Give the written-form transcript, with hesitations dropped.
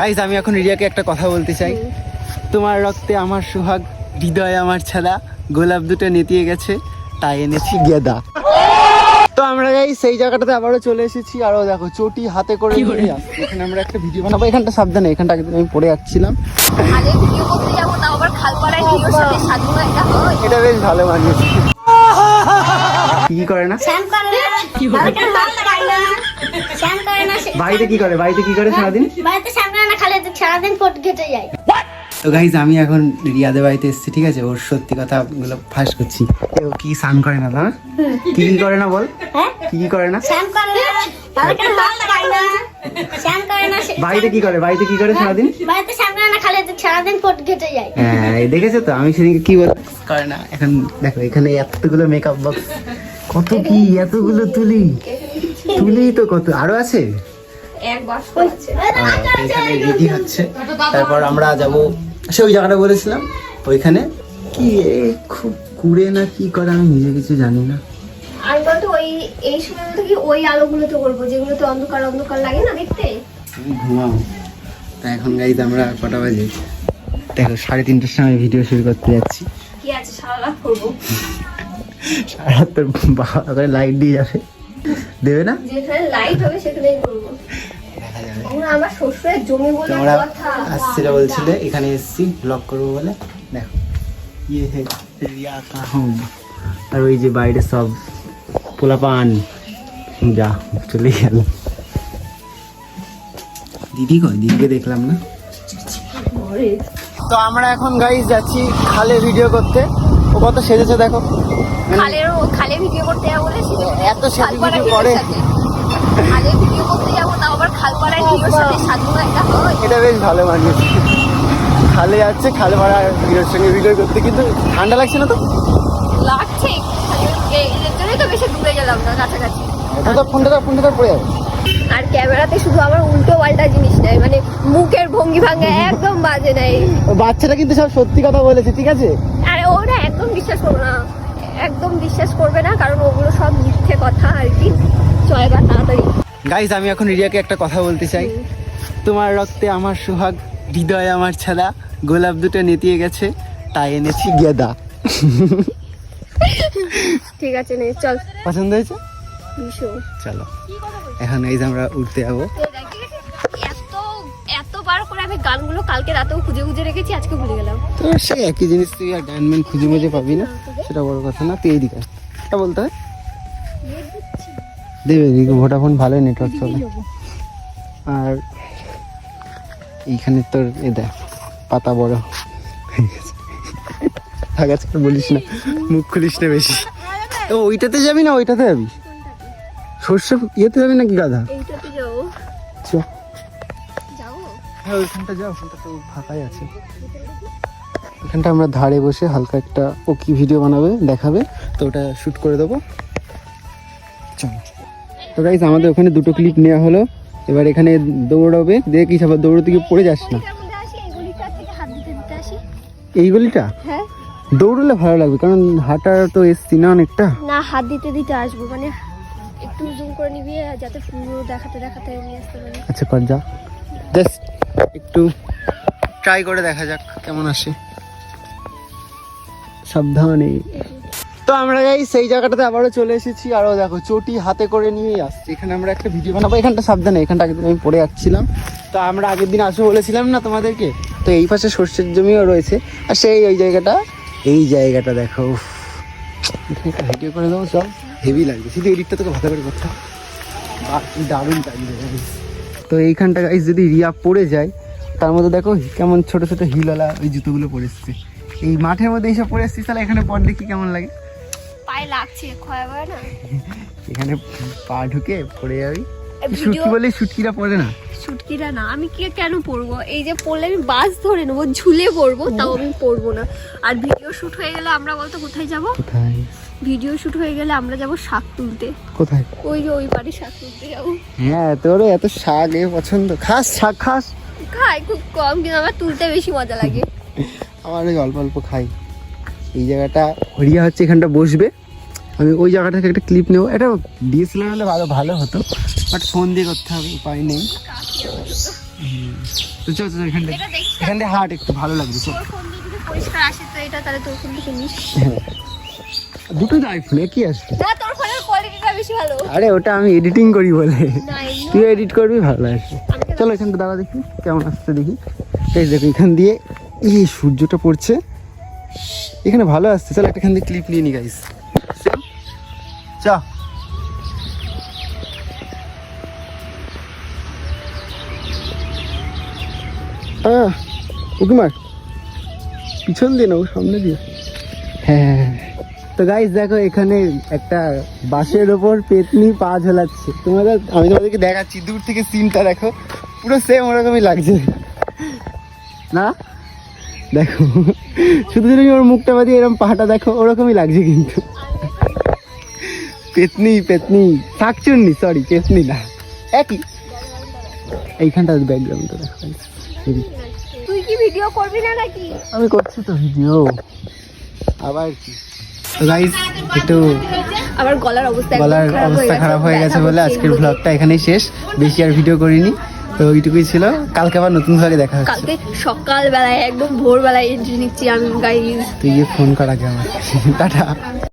Guys আমি এখন রিয়াকে একটা কথা বলতে চাই। তোমার রক্তে আমার সোহাগ, হৃদয়ে আমার ছাদা, গোলাপ দুটো নেতিয়ে গেছে, তাই এনেছি গেদা। তো আমরা গাইস সেই জায়গাটাতে আবারও চলে এসেছি। আরো দেখো চটি হাতে করে নিয়ে আসছি। এখানে আমরা একটা ভিডিও বানাবো। এখানটা সাবধানে, এখানটা আমি পড়ে যাচ্ছিলাম। আরে ভিডিও করতে যাবো তাও আবার খালপাড়ায় ভিডিওর সাথে সাধু এটা হয়। এটা বেশ ভালো মানিয়েছে। কি করে না শ্যাম করে না কি বলে শ্যাম করে না বাড়িতে কি করে? বাড়িতে কি করে সারাদিন? বাড়িতে শ্যাম করে না, খালি সারাদিন কোট ঘেটে যায়। তো গাইজ আমি এখন রিয়াদের বাড়িতে এসেছি, ঠিক আছে? ওর সত্যি কথাগুলো ফাঁস করছি। ও কি স্নান করে না, না কি কি করে না বল? কি কি করে না? শ্যাম করে না, শ্যাম করে না। বাড়িতে কি করে? বাড়িতে কি করে সারাদিন? বাড়িতে শ্যাম করে না, খালি সারাদিন কোট ঘেটে যায়। হ্যাঁ দেখেছো তো, আমি সেদিনকে কি বল করে না। এখন দেখো এখানে এতগুলো মেকআপ বক্স, কত কি এতগুলো তুলি তো কত আরো আছে। এক বাক্স আছে। এখানে রেডি হচ্ছে, তারপর আমরা যাব সে ওই জায়গাটা বলেছিলাম ওইখানে। কি খুব কুড়ে না কি করে আমি নিজে কিছু জানি না। আর বলতো ওই এই সময় মতো কি ওই আলোগুলো তো করবো যেগুলো তো অন্ধকার অন্ধকার লাগে না দেখতে। তুমি ঘুমাও। তা এখন গাইজ আমরা কটা বাজে দেখো 3:30টার সময় ভিডিও শুরু করতে যাচ্ছি। কি আছে সারা রাত করবো। সারা রাত তোর বাবা করে লাইট দিয়ে যাবে, দেবে না? যেখানে লাইট হবে সেখানেই করবো। দেখা যাবে। আমার শ্বশুরের জমি বলে তোমরা কথা আসছিল বলছিলে, এখানে এসেছি ব্লগ করবো বলে। দেখো ইয়ে হে রিয়া কা হোম। আর ওই যে বাইরে সব পোলাপান যা চলে গেল। দিদি কই? দিদিকে দেখলাম না। তো আমরা এখন গাইস যাচ্ছি খালে ভিডিও করতে। ও কত সেজেছে দেখো। খালে ভিডিও করতে যাবো বলে এত সেজে ভিডিও করে। খালে ভিডিও করতে যাবো তাও আবার খালপাড়ায় ভিডিওর সাথে সাধু এটা হয়। এটা বেশ ভালো মানিয়েছে। খালে যাচ্ছে, খালে মারা ভিডিওর সঙ্গে ভিডিও করতে। কিন্তু ঠান্ডা লাগছে না তো? লাগছে এর জন্যই তো বেশি দূরে গেলাম না, কাছাকাছি। ফোনটা পড়ে যাবে। আর ক্যামেরাতে শুধু আমার উল্টো পাল্টা জিনিস নাই, মানে মুখের ভঙ্গি ভাঙ্গা একদম বাজে নাই। ও বাচ্চাটা কিন্তু সব সত্যি কথা বলেছে, ঠিক আছে? আরে ওরা একদম বিশ্বাস করবে না, একদম বিশ্বাস করবে না, কারণ ওগুলো সব মিথ্যে কথা আর কি। চয়বা তাড়াতাড়ি। গাইজ আমি এখন রিয়াকে একটা কথা বলতে চাই। তোমার রক্তে আমার সোহাগ, হৃদয়ে আমার ছাদা, গোলাপ দুটো নেতিয়ে গেছে, তাই এনেছি গেদা। ঠিক আছে নে চল। পছন্দ হয়েছে? ভীষণ। চলো এখন এই যে আমরা উঠতে যাবো। এতবার করে আমি গানগুলো কালকে রাতেও খুঁজে খুঁজে রেখেছি, আজকে ভুলে গেলাম। তো সেই একই জিনিস তুই আর ডায়মন্ড খুঁজে মুজে পাবি না, সেটা বড় কথা না। তুই এইদিকে এটা বলতে হয় দেবে। এদিকে ভোডাফোন ভালো নেটওয়ার্ক চলে। আর এইখানে তোর এ দেখ পাতা বড় আগাছার বলিস না, মুখ খুলিস না বেশি। তো ওইটাতে যাবি না ওইটাতে যাবি? সর্ষে ইয়েতে যাবি নাকি গাধা? এইটাতে যাবো। চ যাবো। হ্যাঁ ওইখানটা যাও, ওখানটা তো ফাঁকাই আছে। এখানটা আমরা ধারে বসে হালকা একটা ও কি ভিডিও বানাবে দেখাবে, তো ওটা শ্যুট করে দেবো। চলো। তো গাইস আমাদের ওখানে দুটো ক্লিপ নেওয়া হলো। এবার এখানে দৌড়াবে, দেখিস আবার দৌড়তে গিয়ে পড়ে যাস না। এই গলিটা হ্যাঁ দৌড়লে ভালো লাগবে, কারণ হাঁটা তো এসছি না অনেকটা। না হাত দিতে দিতে আসবো, মানে একটু জুম করে নিবি যাতে পুরো দেখাতে দেখাতে নিয়ে আসতে পারি। আচ্ছা কর যা, জাস্ট একটু ট্রাই করে দেখা যাক কেমন আসে। সাবধানে। তো আমরা গাইস সেই জায়গাটাতে আবারও চলে এসেছি। আরো দেখো চটি হাতে করে নিয়ে আসছি। এখানে আমরা একটা ভিডিও বানাবো। এখানটা সাবধানে, এখানটা আগের দিন আমি পড়ে যাচ্ছিলাম। তো আমরা আগের দিন আসবো বলেছিলাম না তোমাদেরকে। তো এই পাশে সর্ষের জমিও রয়েছে, আর সেই ওই জায়গাটা, এই জায়গাটা দেখো। ভিডিও করে দেবো, সব হেভি লাগবে। শুধু এডিটটা তোকে ভালো করে করতে হবে, দারুণ লাগবে। তো এইখানটা গাইস যদি রিয়া পড়ে যায়, তার মধ্যে দেখো কেমন ছোট ছোট হিলওয়ালা ওই জুতোগুলো পরে এসছে। এই মাঠের মধ্যে এইসব পরে এসছিস, তাহলে এখানে পর দেখি কেমন লাগে। পায়ে লাগছে ক্ষয়বার না, এখানে পা ঢুকে পড়ে যাবি। শুটকি বলে শুটকিরা পড়ে না। শুটকিরা না, আমি কি কেন পড়বো? এই যে পড়লে আমি বাস ধরে নেবো, ঝুলে পড়বো, তাও আমি পড়বো না। আর ভিডিও শুট হয়ে গেলে আমরা বলতো কোথায় যাব? কোথায়? ভিডিও শুট হয়ে গেলে আমরা যাব শাক তুলতে। কোথায়? ওই যে ওই বাড়ি শাক তুলতে যাবো। হ্যাঁ তোর এত শাক এ পছন্দ, খাস শাক খাস? খাই খুব কম, কিন্তু আমার তুলতে বেশি মজা লাগে। আমার ওই অল্প অল্প খাই। এই জায়গাটা রিয়া হচ্ছে, এখানটা বসবে। আমি ওই জায়গাটা থেকে একটা ক্লিপ নেবো। এটা ডিএসএলআর হলে ভালো হতো, বাট ফোন দিয়ে করতে হবে, উপায় নেই। তো চল চল এখান থেকে এটা দেখি এখান থেকে হাট একটু ভালো লাগবে চল। তোর ফোন দিয়ে যদি পরিষ্কার আসে তো এটা তাহলে তোর ফোন থেকে নিস। হ্যাঁ দুটো আইফোন কি আসবে? না তোর ফোনের কোয়ালিটিটা বেশি ভালো। আরে ওটা আমি এডিটিং করি বলে, না এমনি তুই এডিট করবি ভালো আসবে। চলো এখানটা দাঁড়া দেখি কেমন আসছে দেখি। এই দেখো এখান দিয়ে এই সূর্যটা পড়ছে, এখানে ভালো আসছে। চলো একটা এখান দিয়ে ক্লিপ নিয়ে নি গাইস। চ উকিমার পিছন দিয়ে না ও সামনে দিয়ে। হ্যাঁ তো গাইস দেখো এখানে একটা বাঁশের ওপর পেতনি পা ঝোলাচ্ছে। আমি তোমাদেরকে দেখাচ্ছি দূর থেকে সিনটা দেখো, পুরো সেম ওরকমই লাগছে না? দেখো শুধু যদি ওর মুখটা বাদিয়ে এরকম পাহাটা দেখো ওরকমই লাগছে কিন্তু। পেতনি পেতনি শাকচুন্নি, সরি পেতনি না, একই। এইখানটা ব্যাকগ্রাউন্ডটা দেখো guys, এদিকে। তুই কি ভিডিও করবি না নাকি? আমি করছি তো ভিডিও, আবার কি। তো গাইস একটু আমার গলার অবস্থা একদম গলার অবস্থা খারাপ হয়ে গেছে বলে আজকের ব্লগটা এখানেই শেষ, বেশি আর ভিডিও করিনি। তো এইটুকুই ছিল, কালকে আবার নতুন ভাবে দেখা হচ্ছে। কালকে সকালবেলায় একদম ভোরবেলায় এন্ট্রি নিচ্ছি আমি গাইস। তুই গিয়ে ফোন কর আগে আমার। টাটা।